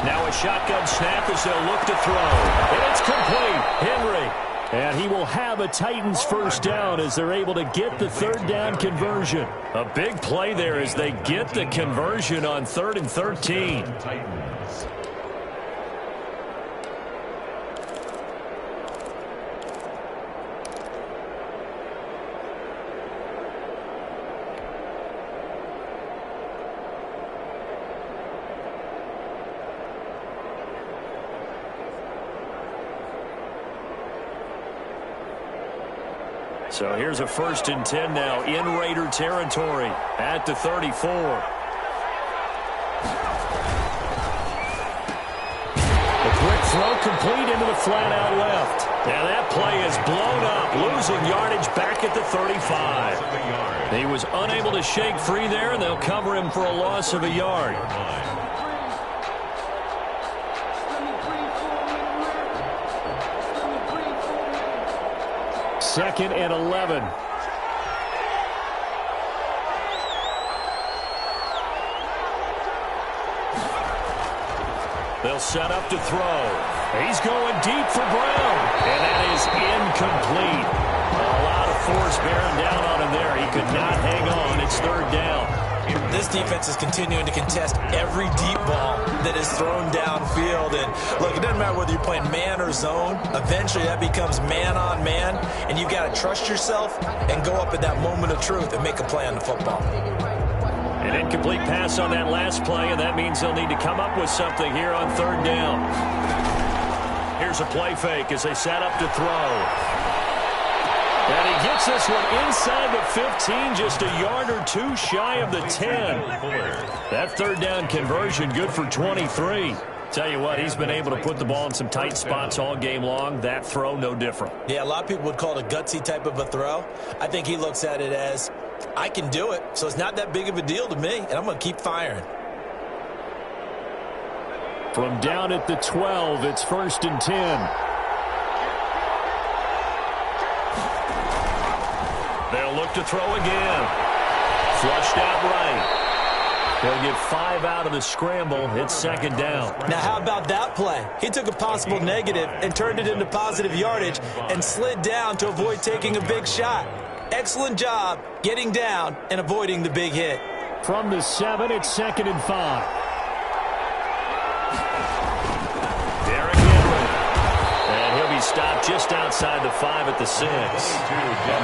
[SPEAKER 1] Now a shotgun snap as they'll look to throw. And it's complete. Henry. And he will have a Titans first down as they're able to get the 3rd down conversion. A big play there as they get the conversion on 3rd and 13. So here's a 1st and 10 now in Raider territory at the 34. A quick throw complete into the flat out left. Now that play is blown up, losing yardage back at the 35. He was unable to shake free there, and they'll cover him for a loss of a yard. 2nd and 11. They'll set up to throw. He's going deep for Brown. And that is incomplete. A lot of force bearing down on him there. He could not hang on. It's 3rd down.
[SPEAKER 2] This defense is continuing to contest every deep ball that is thrown downfield. And look, it doesn't matter whether you're playing man or zone. Eventually that becomes man on man, and you got to trust yourself and go up at that moment of truth and make a play on the football.
[SPEAKER 1] An incomplete pass on that last play, and that means they'll need to come up with something here on third down. Here's a play fake as they set up to throw. And he gets this one inside the 15, just a yard or two shy of the 10. That third down conversion good for 23. Tell you what, he's been able to put the ball in some tight spots all game long. That throw, no different.
[SPEAKER 2] Yeah, a lot of people would call it a gutsy type of a throw. I think he looks at it as, I can do it, so it's not that big of a deal to me, and I'm going to keep firing.
[SPEAKER 1] From down at the 12, it's 1st and 10. They'll look to throw again. Flushed out right. They'll get 5 out of the scramble. It's 2nd down.
[SPEAKER 2] Now, how about that play? He took a possible negative and turned it into positive yardage and slid down to avoid taking a big shot. Excellent job getting down and avoiding the big hit.
[SPEAKER 1] From the 7, it's 2nd and 5. Stopped just outside the 5 at the 6. A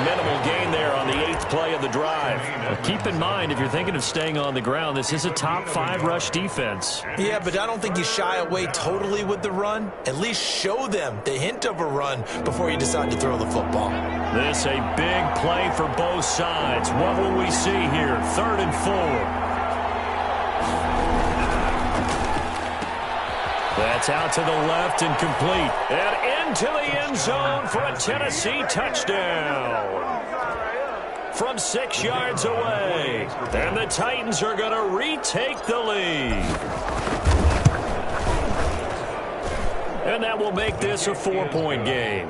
[SPEAKER 1] minimal gain there on the 8th play of the drive. But keep in mind, if you're thinking of staying on the ground, this is a top 5 rush defense.
[SPEAKER 2] Yeah, but I don't think you shy away totally with the run. At least show them the hint of a run before you decide to throw the football.
[SPEAKER 1] This a big play for both sides. What will we see here? 3rd and 4. That's out to the left and complete. And into the end zone for a Tennessee touchdown. From 6 yards away. And the Titans are going to retake the lead. And that will make this a 4-point game.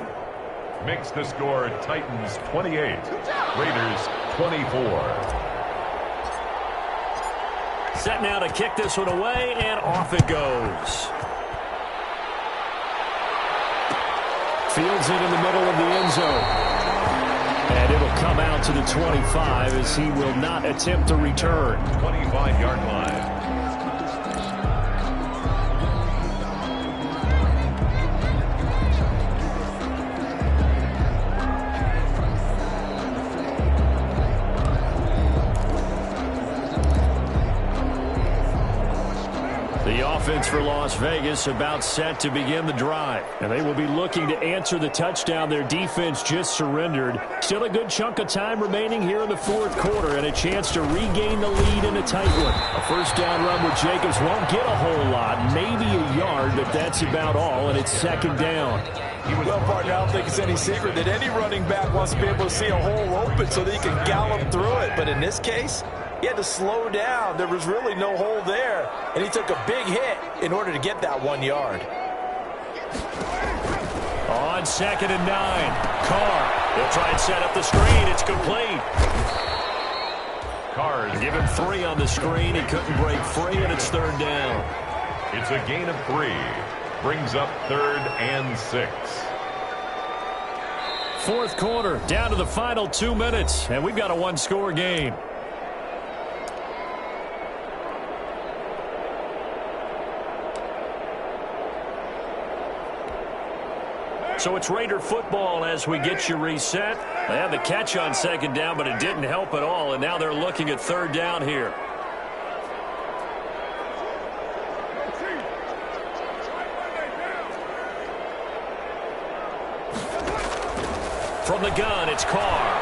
[SPEAKER 4] Makes the score Titans 28, Raiders 24.
[SPEAKER 1] Set now to kick this one away, and off it goes. Fields it in the middle of the end zone. And it'll come out to the 25 as he will not attempt to return.
[SPEAKER 4] 25-yard line.
[SPEAKER 1] Offense for Las Vegas about set to begin the drive. And they will be looking to answer the touchdown their defense just surrendered. Still a good chunk of time remaining here in the 4th quarter and a chance to regain the lead in a tight one. A 1st down run with Jacobs won't get a whole lot, maybe a yard, but that's about all, and it's 2nd down.
[SPEAKER 2] Well, partner, I don't think it's any secret that any running back wants to be able to see a hole open so that he can gallop through it. But in this case, he had to slow down. There was really no hole there, and he took a big hit in order to get that 1 yard.
[SPEAKER 1] On 2nd and 9, Carr. He'll try and set up the screen. It's complete.
[SPEAKER 4] Carr
[SPEAKER 1] give him 3 on the screen. He couldn't break free, and it's 3rd down.
[SPEAKER 4] It's a gain of 3. Brings up 3rd and 6.
[SPEAKER 1] 4th quarter, down to the final 2 minutes, and we've got a 1-score game. So it's Raider football as we get you reset. They had the catch on 2nd down, but it didn't help at all, and now they're looking at 3rd down here. From the gun, it's Carr.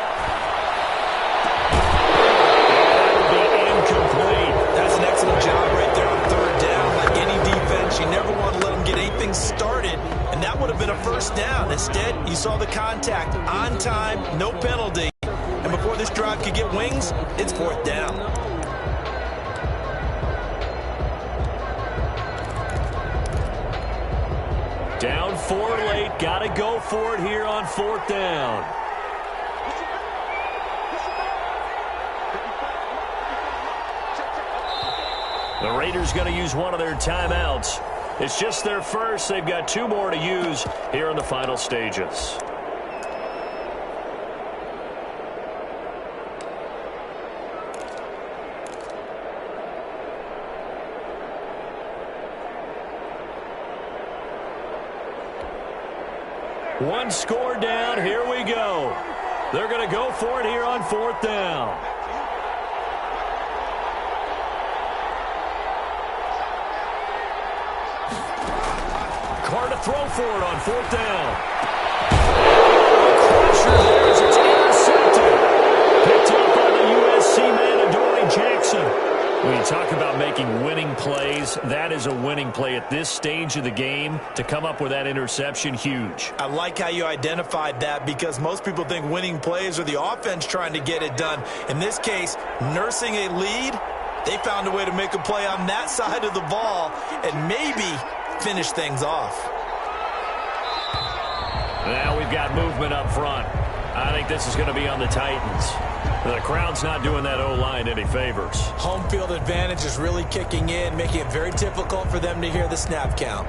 [SPEAKER 1] That'll be incomplete.
[SPEAKER 2] That's an excellent job right there on 3rd down. Like any defense, you never want to let them get anything started, and that would have been a 1st down. Instead, you saw the contact on time, no penalty. And before this drive could get wings, it's 4th down.
[SPEAKER 1] Down 4 late, got to go for it here on 4th down. The Raiders going to use one of their timeouts. It's just their first. They've got 2 more to use here in the final stages. One score down. Here we go. They're going to go for it here on 4th down. Carr to throw for it on 4th down. Pressure there as it's intercepted. Picked up by the USC man, Adoree Jackson. When you talk about making winning plays, that is a winning play at this stage of the game. To come up with that interception, huge.
[SPEAKER 2] I like how you identified that because most people think winning plays are the offense trying to get it done. In this case, nursing a lead, they found a way to make a play on that side of the ball and maybe finish things off.
[SPEAKER 1] Now we've got movement up front. I think this is going to be on the Titans. The crowd's not doing that O-line any favors.
[SPEAKER 2] Home field advantage is really kicking in, making it very difficult for them to hear the snap count.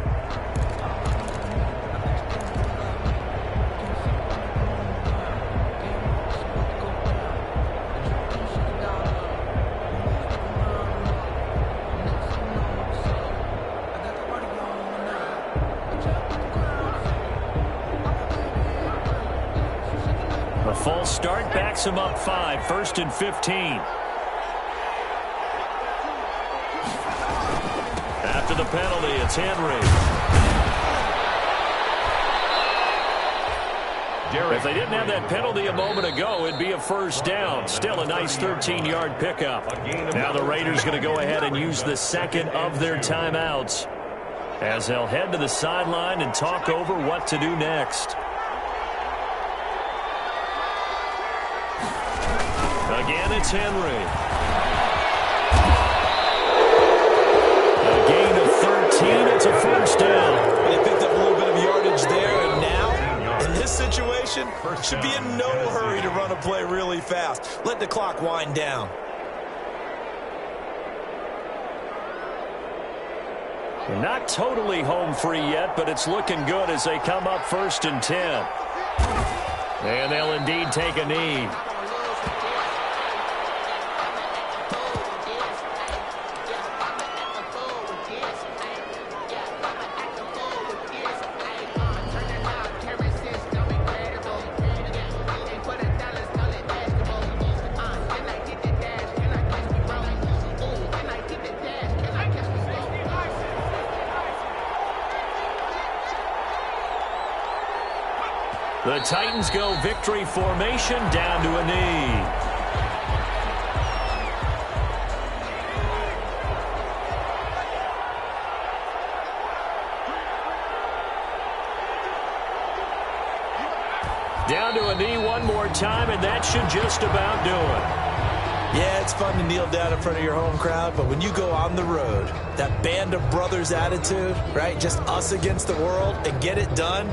[SPEAKER 1] A false start backs him up 5, 1st and 15. After the penalty, it's Henry. If they didn't have that penalty a moment ago, it'd be a 1st down. Still a nice 13-yard pickup. Now the Raiders going to go ahead and use the 2nd of their timeouts as they'll head to the sideline and talk over what to do next. Again, it's Henry. A gain of 13. It's a 1st down.
[SPEAKER 2] They picked up a little bit of yardage there, and now, in this situation, should be in no hurry to run a play really fast. Let the clock wind down.
[SPEAKER 1] Not totally home free yet, but it's looking good as they come up 1st and 10. And they'll indeed take a knee. The Titans go victory formation down to a knee. Down to a knee one more time, and that should just about do it.
[SPEAKER 2] Yeah, it's fun to kneel down in front of your home crowd, but when you go on the road, that band of brothers attitude, right, just us against the world, and get it done,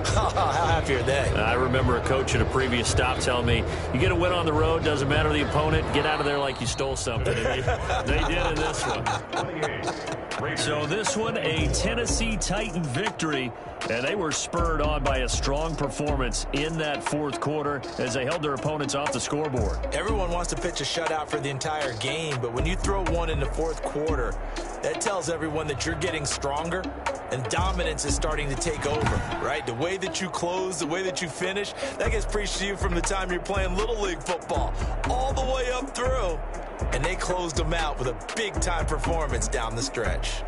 [SPEAKER 2] how happy are they?
[SPEAKER 1] I remember a coach at a previous stop telling me, you get a win on the road, doesn't matter the opponent, get out of there like you stole something. And they did in this one. So this one, a Tennessee Titan victory, and they were spurred on by a strong performance in that 4th quarter as they held their opponents off the scoreboard.
[SPEAKER 2] Everyone wants to pitch a shutout for the entire game, but when you throw one in the 4th quarter, that tells everyone that you're getting stronger and dominance is starting to take over, right? The way that you close, the way that you finish, that gets preached to you from the time you're playing Little League football all the way up through. And they closed them out with a big-time performance down the stretch.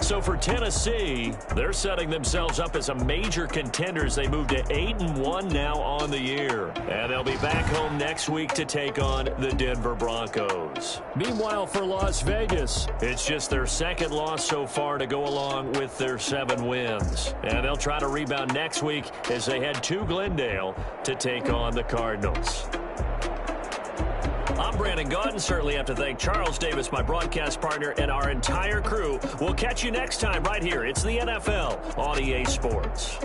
[SPEAKER 1] So for Tennessee, they're setting themselves up as a major contender as they move to 8-1 now on the year. And they'll be back home next week to take on the Denver Broncos. Meanwhile, for Las Vegas, it's just their 2nd loss so far to go along with their 7 wins. And they'll try to rebound next week as they head to Glendale to take on the Cardinals. I'm Brandon Gaudin. Certainly have to thank Charles Davis, my broadcast partner, and our entire crew. We'll catch you next time right here. It's the NFL on EA Sports.